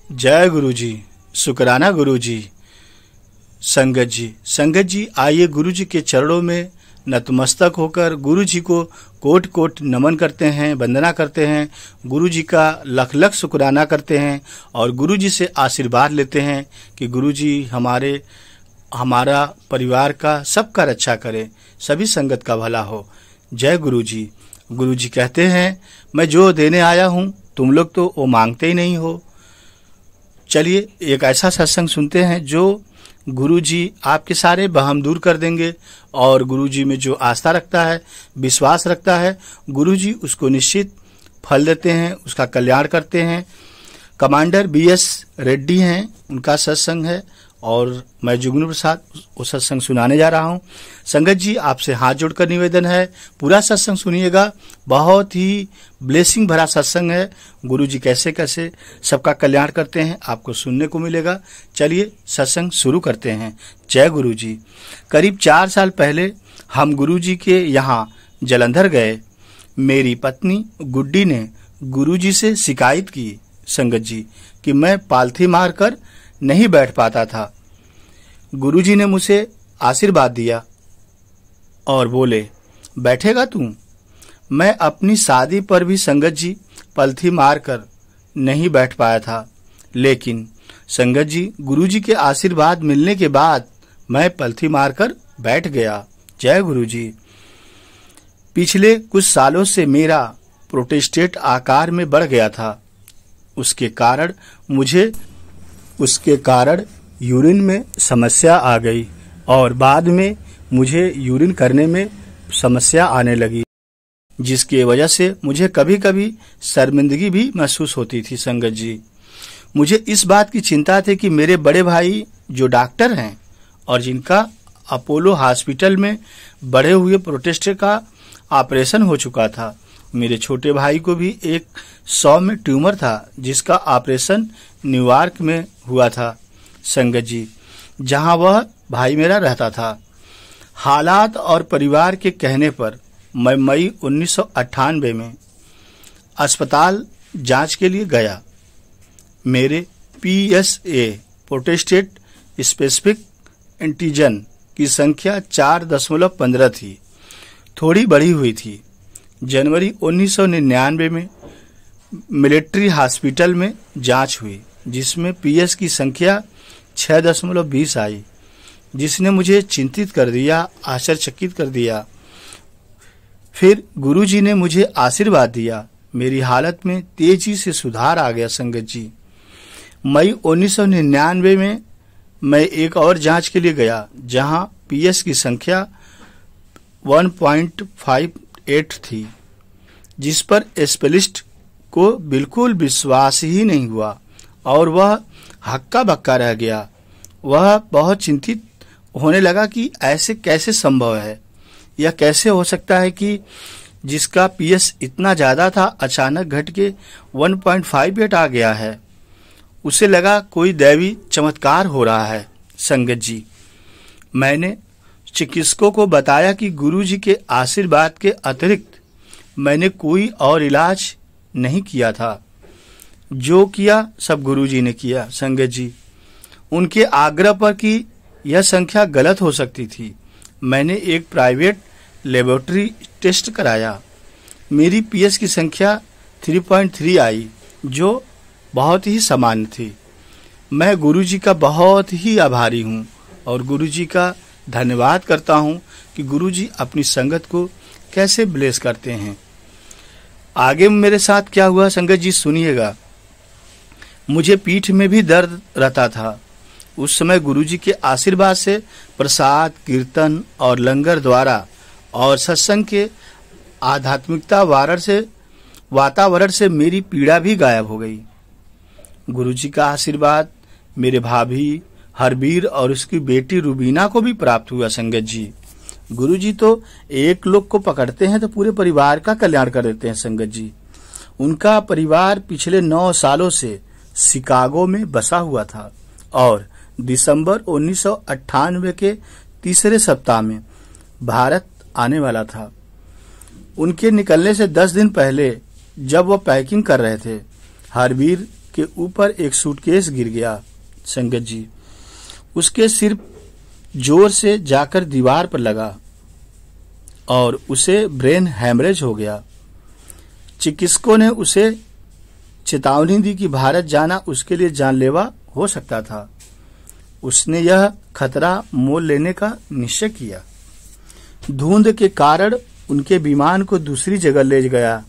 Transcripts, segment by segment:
जय गुरु जी, शुक्राना गुरु जी। संगत जी आइए गुरु जी के चरणों में नतमस्तक होकर गुरु जी को कोट कोट नमन करते हैं, वंदना करते हैं, गुरु जी का लख लख शुक्राना करते हैं और गुरु जी से आशीर्वाद लेते हैं कि गुरु जी हमारा परिवार का सबका रक्षा करें, सभी संगत का भला हो। जय गुरु जी। गुरु जी कहते हैं, मैं जो देने आया हूँ तुम लोग तो वो मांगते ही नहीं हो। चलिए एक ऐसा सत्संग सुनते हैं जो गुरु जी आपके सारे वहम दूर कर देंगे और गुरु जी में जो आस्था रखता है, विश्वास रखता है, गुरु जी उसको निश्चित फल देते हैं, उसका कल्याण करते हैं। कमांडर BS रेड्डी हैं, उनका सत्संग है और मैं जुगनू प्रसाद वो सत्संग सुनाने जा रहा हूँ। संगत जी आपसे हाथ जोड़कर निवेदन है, पूरा सत्संग सुनिएगा, बहुत ही ब्लेसिंग भरा सत्संग है। गुरु जी कैसे कैसे सबका कल्याण करते हैं आपको सुनने को मिलेगा। चलिए सत्संग शुरू करते हैं। जय गुरु जी। करीब 4 साल पहले हम गुरु जी के यहाँ जलंधर गए। मेरी पत्नी गुड्डी ने गुरु जी से शिकायत की संगत जी कि मैं पालथी मारकर नहीं बैठ पाता था। गुरुजी ने मुझे आशीर्वाद दिया और बोले, बैठेगा तू? मैं अपनी शादी पर भी संगत जी पलथी मारकर नहीं बैठ पाया था, लेकिन संगत जी गुरुजी के आशीर्वाद मिलने के बाद मैं पलथी मारकर बैठ गया। जय गुरुजी। पिछले कुछ सालों से मेरा प्रोस्टेट आकार में बढ़ गया था। उसके कारण यूरिन में समस्या आ गई और बाद में मुझे यूरिन करने में समस्या आने लगी, जिसकी वजह से मुझे कभी कभी शर्मिंदगी भी महसूस होती थी। संगत जी मुझे इस बात की चिंता थी कि मेरे बड़े भाई जो डॉक्टर हैं और जिनका अपोलो हॉस्पिटल में बढ़े हुए प्रोस्टेट का ऑपरेशन हो चुका था, मेरे छोटे भाई को भी एक 100 में ट्यूमर था जिसका ऑपरेशन न्यूयॉर्क में हुआ था। संगत जी जहां वह भाई मेरा रहता था। हालात और परिवार के कहने पर मैं मई 1998 में अस्पताल जांच के लिए गया। मेरे PSA प्रोस्टेट स्पेसिफिक एंटीजन की संख्या 4.15 थी, थोड़ी बढ़ी हुई थी। जनवरी 1999 में मिलिट्री हॉस्पिटल में जांच हुई जिसमें PS की संख्या 6.20 आई, जिसने मुझे चिंतित कर दिया, आश्चर्यचकित कर दिया। फिर गुरुजी ने मुझे आशीर्वाद दिया, मेरी हालत में तेजी से सुधार आ गया। संगत जी मई 1999 में मैं एक और जांच के लिए गया जहां PS की संख्या 1.58 थी, जिस पर स्पेशलिस्ट को बिल्कुल विश्वास ही नहीं हुआ और वह हक्का बक्का रह गया। वह बहुत चिंतित होने लगा कि ऐसे कैसे संभव है, यह कैसे हो सकता है कि जिसका PS इतना ज्यादा था अचानक घट के 1.58 आ गया है। उसे लगा कोई दैवी चमत्कार हो रहा है। संगत जी मैंने चिकित्सकों को बताया कि गुरुजी के आशीर्वाद के अतिरिक्त मैंने कोई और इलाज नहीं किया था, जो किया सब गुरुजी ने किया। संगत जी उनके आग्रह पर कि यह संख्या गलत हो सकती थी, मैंने एक प्राइवेट लेबोरेटरी टेस्ट कराया। मेरी PS की संख्या 3.3 आई, जो बहुत ही सामान्य थी। मैं गुरुजी का बहुत ही आभारी हूँ और गुरुजी का धन्यवाद करता हूँ कि गुरुजी अपनी संगत को कैसे ब्लेस करते हैं। आगे मेरे साथ क्या हुआ संगत जी सुनिएगा। मुझे पीठ में भी दर्द रहता था। उस समय गुरुजी के आशीर्वाद से प्रसाद, कीर्तन और लंगर द्वारा और सत्संग के आध्यात्मिकता वातावरण से मेरी पीड़ा भी गायब हो गई। गुरुजी का आशीर्वाद मेरे भाभी हरबीर और उसकी बेटी रुबीना को भी प्राप्त हुआ। संगत जी गुरुजी तो एक लोग को पकड़ते हैं तो पूरे परिवार का कल्याण कर देते हैं। संगत जी उनका परिवार पिछले 9 सालों से शिकागो में बसा हुआ था और दिसंबर 1998 के तीसरे सप्ताह में भारत आने वाला था। उनके निकलने से 10 दिन पहले जब वह पैकिंग कर रहे थे, हरबीर के ऊपर एक सूटकेस गिर गया संगत जी। उसके सिर जोर से जाकर दीवार पर लगा और उसे ब्रेन हैमरेज हो गया। चिकित्सकों ने उसे चेतावनी दी कि भारत जाना उसके लिए जानलेवा हो सकता था। उसने यह खतरा मोल लेने का निश्चय किया। धुंध के कारण उनके विमान को दूसरी जगह ले गया।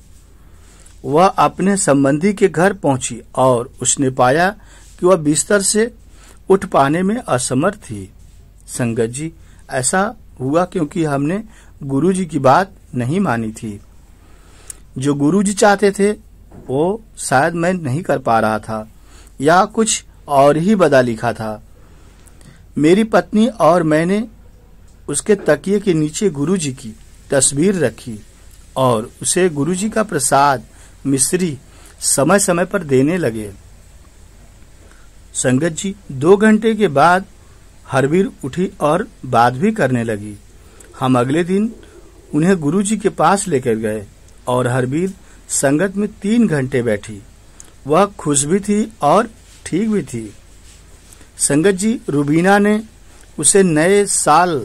वह अपने संबंधी के घर पहुंची और उसने पाया कि वह बिस्तर से उठ पाने में असमर्थ थी। संगत जी, ऐसा हुआ क्योंकि हमने गुरुजी की बात नहीं मानी थी। जो गुरुजी चाहते थे वो शायद मैं नहीं कर पा रहा था या कुछ और ही बदा लिखा था। मेरी पत्नी और मैंने उसके तकिए के नीचे गुरुजी की तस्वीर रखी और उसे गुरुजी का प्रसाद मिश्री समय समय पर देने लगे। संगत जी, 2 घंटे के बाद हरवीर उठी और बात भी करने लगी। हम अगले दिन उन्हें गुरुजी के पास लेकर गए और हरवीर संगत में 3 घंटे बैठी। वह खुश भी थी और ठीक भी थी। संगत जी, रुबीना ने उसे नए साल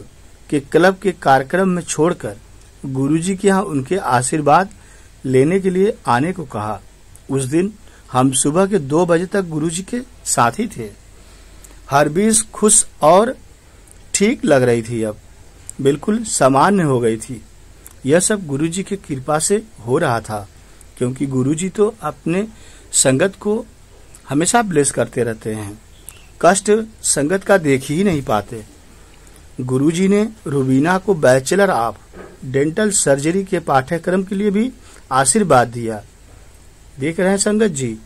के क्लब के कार्यक्रम में छोड़कर गुरुजी के यहाँ उनके आशीर्वाद लेने के लिए आने को कहा। उस दिन हम सुबह के 2 बजे तक गुरुजी के साथ ही थे। हरवीर खुश और ठीक लग रही थी, अब बिल्कुल सामान्य हो गई थी। यह सब गुरुजी की कृपा से हो रहा था, क्योंकि गुरुजी तो अपने संगत को हमेशा ब्लेस करते रहते हैं। कष्ट संगत का देख ही नहीं पाते। गुरुजी ने रुबीना को बैचलर ऑफ डेंटल सर्जरी के पाठ्यक्रम के लिए भी आशीर्वाद दिया। देख रहे हैं संगत जी,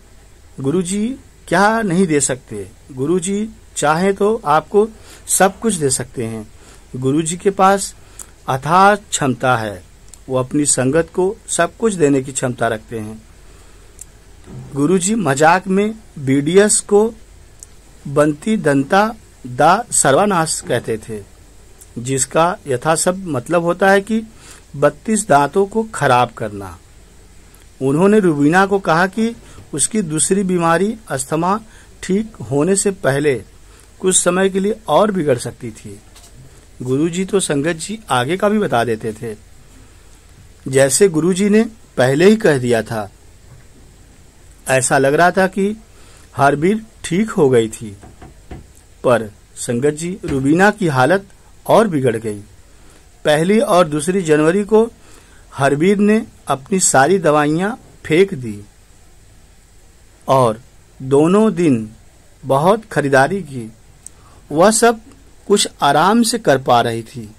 गुरुजी क्या नहीं दे सकते। गुरुजी चाहे तो आपको सब कुछ दे सकते हैं। गुरुजी के पास अथाह क्षमता है। वो अपनी संगत को सब कुछ देने की क्षमता रखते हैं। गुरुजी मजाक में बीडीएस को बंती दंता दा सर्वनाश कहते थे, जिसका यथाशब्द मतलब होता है कि 32 दांतों को खराब करना। उन्होंने रुबीना को कहा कि उसकी दूसरी बीमारी अस्थमा ठीक होने से पहले कुछ समय के लिए और बिगड़ सकती थी। गुरुजी तो संगत जी आगे का भी बता देते थे, जैसे गुरुजी ने पहले ही कह दिया था। ऐसा लग रहा था कि हरवीर ठीक हो गई थी, पर संगत जी, रुबीना की हालत और बिगड़ गई। 1 और 2 जनवरी को हरवीर ने अपनी सारी दवाइयां फेंक दी और दोनों दिन बहुत खरीदारी की। वह सब कुछ आराम से कर पा रही थी।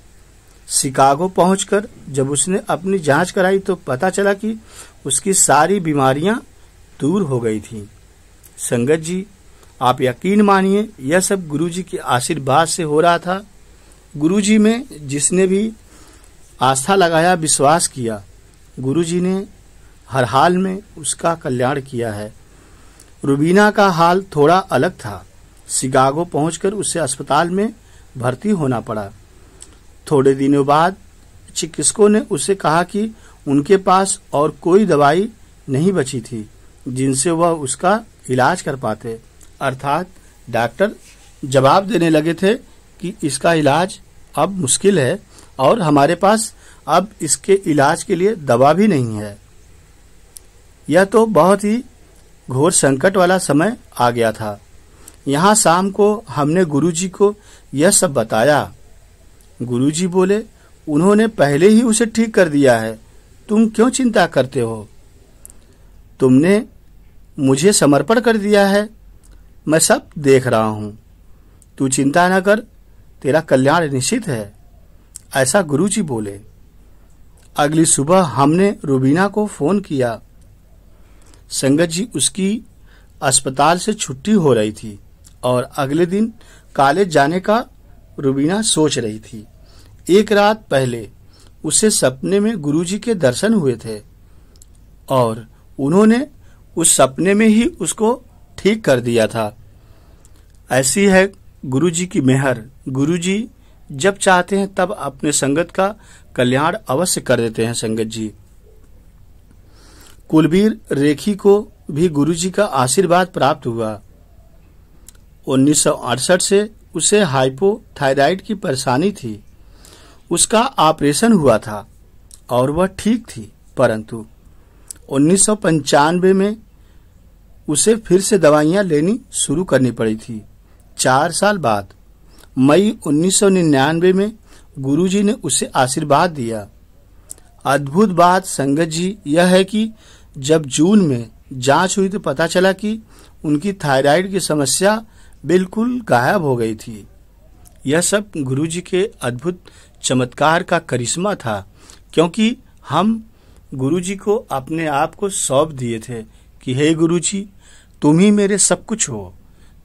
शिकागो पहुंचकर जब उसने अपनी जांच कराई तो पता चला कि उसकी सारी बीमारियां दूर हो गई थी। संगत जी, आप यकीन मानिए, यह सब गुरुजी के आशीर्वाद से हो रहा था। गुरुजी में जिसने भी आस्था लगाया, विश्वास किया, गुरुजी ने हर हाल में उसका कल्याण किया है। रुबीना का हाल थोड़ा अलग था। शिकागो पहुंचकर उसे अस्पताल में भर्ती होना पड़ा। थोड़े दिनों बाद चिकित्सकों ने उसे कहा कि उनके पास और कोई दवाई नहीं बची थी जिनसे वह उसका इलाज कर पाते। अर्थात डॉक्टर जवाब देने लगे थे कि इसका इलाज अब मुश्किल है और हमारे पास अब इसके इलाज के लिए दवा भी नहीं है। यह तो बहुत ही घोर संकट वाला समय आ गया था। यहाँ शाम को हमने गुरुजी को यह सब बताया। गुरुजी बोले, उन्होंने पहले ही उसे ठीक कर दिया है, तुम क्यों चिंता करते हो? तुमने मुझे समर्पण कर दिया है, मैं सब देख रहा हूं। तू चिंता न कर, तेरा कल्याण निश्चित है, ऐसा गुरुजी बोले। अगली सुबह हमने रुबीना को फोन किया। संगत जी, उसकी अस्पताल से छुट्टी हो रही थी और अगले दिन कॉलेज जाने का रुबीना सोच रही थी। एक रात पहले उसे सपने में गुरुजी के दर्शन हुए थे और उन्होंने उस सपने में ही उसको ठीक कर दिया था। ऐसी है गुरुजी की मेहर। गुरुजी जब चाहते हैं तब अपने संगत का कल्याण अवश्य कर देते हैं। संगत जी, कुलबीर रेखी को भी गुरुजी का आशीर्वाद प्राप्त हुआ। 1968 से उसे हाइपोथायराइड की परेशानी थी। उसका ऑपरेशन हुआ था और वह ठीक थी, परंतु 1995 में उसे फिर से दवाइयां लेनी शुरू करनी पड़ी थी। 4 साल बाद मई 1999 में गुरुजी ने उसे आशीर्वाद दिया। अद्भुत बात संगत जी यह है कि जब जून में जांच हुई तो पता चला कि उनकी थायराइड की समस्या बिल्कुल गायब हो गई थी। यह सब गुरुजी के अद्भुत चमत्कार का करिश्मा था, क्योंकि हम गुरुजी को अपने आप को सौंप दिए थे कि हे गुरुजी, तुम ही मेरे सब कुछ हो,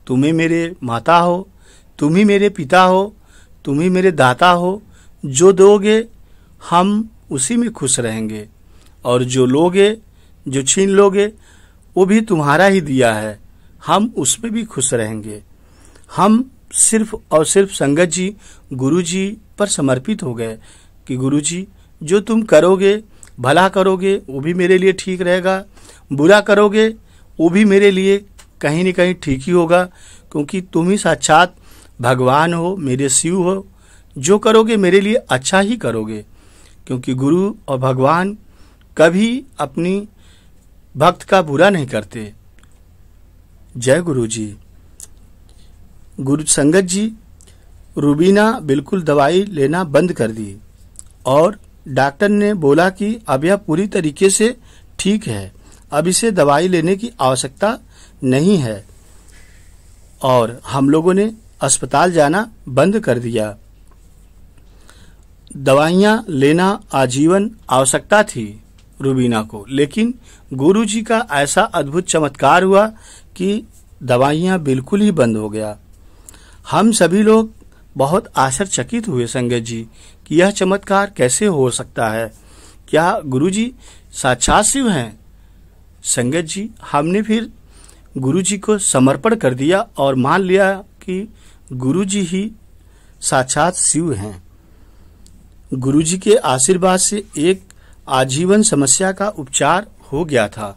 तुम ही मेरे माता हो, तुम ही मेरे पिता हो, तुम ही मेरे दाता हो। जो दोगे हम उसी में खुश रहेंगे, और जो लोगे, जो छीन लोगे, वो भी तुम्हारा ही दिया है, हम उसमें भी खुश रहेंगे। हम सिर्फ और सिर्फ संगत जी गुरुजी पर समर्पित हो गए कि गुरुजी, जो तुम करोगे, भला करोगे वो भी मेरे लिए ठीक रहेगा, बुरा करोगे वो भी मेरे लिए कहीं न कहीं ठीक ही होगा, क्योंकि तुम ही साक्षात भगवान हो, मेरे शिव हो। जो करोगे मेरे लिए अच्छा ही करोगे, क्योंकि गुरु और भगवान कभी अपनी भक्त का बुरा नहीं करते। जय गुरु जी। गुरु संगत जी, रूबीना बिल्कुल दवाई लेना बंद कर दी और डॉक्टर ने बोला कि अब यह पूरी तरीके से ठीक है, अब इसे दवाई लेने की आवश्यकता नहीं है, और हम लोगों ने अस्पताल जाना बंद कर दिया। दवाइयां लेना आजीवन आवश्यकता थी रूबीना को, लेकिन गुरुजी का ऐसा अद्भुत चमत्कार हुआ कि दवाइयां बिल्कुल ही बंद हो गया। हम सभी लोग बहुत आश्चर्यचकित हुए संगत जी कि यह चमत्कार कैसे हो सकता है, क्या गुरुजी साक्षात शिव हैं? संगत जी, हमने फिर गुरुजी को समर्पण कर दिया और मान लिया कि गुरुजी ही साक्षात शिव हैं। गुरुजी के आशीर्वाद से एक आजीवन समस्या का उपचार हो गया था।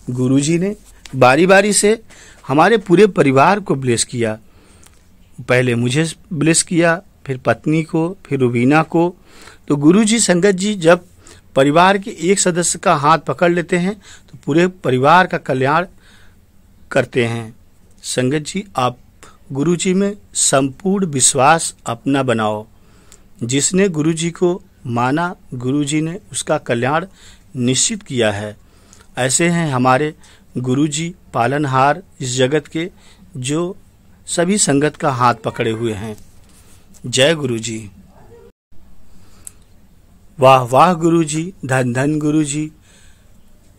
गुरुजी ने बारी बारी से हमारे पूरे परिवार को ब्लेस किया। पहले मुझे ब्लेस किया, फिर पत्नी को, फिर रूबीना को। तो गुरुजी संगत जी जब परिवार के एक सदस्य का हाथ पकड़ लेते हैं तो पूरे परिवार का कल्याण करते हैं। संगत जी, आप गुरुजी में संपूर्ण विश्वास अपना बनाओ। जिसने गुरुजी को माना, गुरुजी ने उसका कल्याण निश्चित किया है। ऐसे हैं हमारे गुरुजी पालनहार इस जगत के, जो सभी संगत का हाथ पकड़े हुए हैं। जय गुरुजी। वाह वाह गुरुजी, धन धन गुरुजी,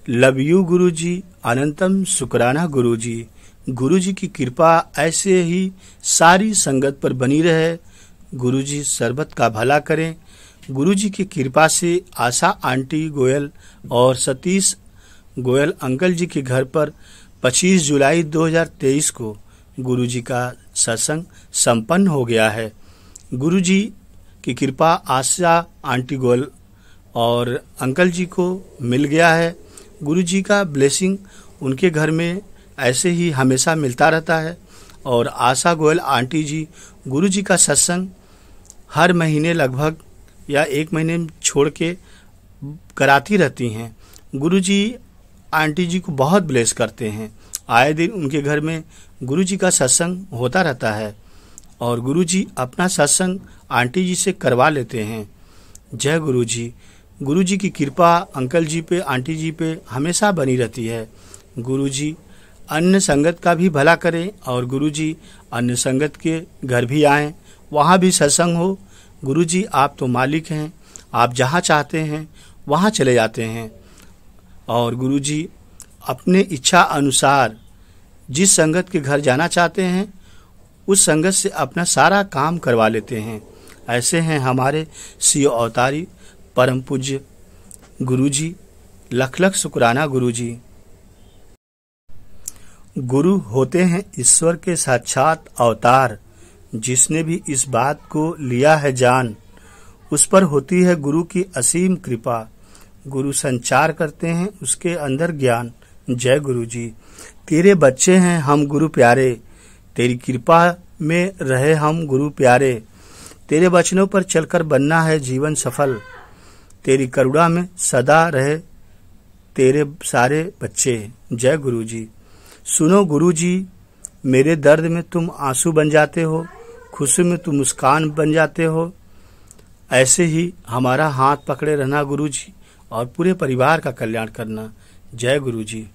लव यू गुरुजी, अनंतम शुक्राना गुरुजी। गुरुजी की कृपा ऐसे ही सारी संगत पर बनी रहे। गुरुजी सर्बत का भला करें। गुरुजी की कृपा से आशा आंटी गोयल और सतीश गोयल अंकल जी के घर पर 25 जुलाई 2023 को गुरुजी का सत्संग संपन्न हो गया है। गुरुजी की कृपा आशा आंटी गोयल और अंकल जी को मिल गया है। गुरुजी का ब्लेसिंग उनके घर में ऐसे ही हमेशा मिलता रहता है। और आशा गोयल आंटी जी गुरुजी का सत्संग हर महीने लगभग या 1 महीने छोड़ के कराती रहती हैं। गुरुजी आंटी जी को बहुत ब्लेस करते हैं। आए दिन उनके घर में गुरुजी का सत्संग होता रहता है और गुरुजी अपना सत्संग आंटी जी से करवा लेते हैं। जय गुरुजी। गुरुजी की कृपा अंकल जी पे, आंटी जी पे हमेशा बनी रहती है। गुरुजी अन्य संगत का भी भला करें और गुरुजी अन्य संगत के घर भी आएं, वहाँ भी सत्संग हो। गुरुजी आप तो मालिक हैं, आप जहाँ चाहते हैं वहाँ चले जाते हैं। और गुरुजी अपने इच्छा अनुसार जिस संगत के घर जाना चाहते हैं उस संगत से अपना सारा काम करवा लेते हैं। ऐसे हैं हमारे शिव अवतारी परम पूज्य गुरुजी। लख लख शुक्राना गुरुजी। गुरु होते हैं ईश्वर के साक्षात अवतार। जिसने भी इस बात को लिया है जान, उस पर होती है गुरु की असीम कृपा। गुरु संचार करते हैं उसके अंदर ज्ञान। जय गुरु जी। तेरे बच्चे हैं हम गुरु प्यारे, तेरी कृपा में रहे हम गुरु प्यारे। तेरे वचनों पर चलकर बनना है जीवन सफल, तेरी करुणा में सदा रहे तेरे सारे बच्चे। जय गुरु जी। सुनो गुरु जी, मेरे दर्द में तुम आंसू बन जाते हो, खुशी में तुम मुस्कान बन जाते हो। ऐसे ही हमारा हाथ पकड़े रहना गुरु जी, और पूरे परिवार का कल्याण करना। जय गुरु जी।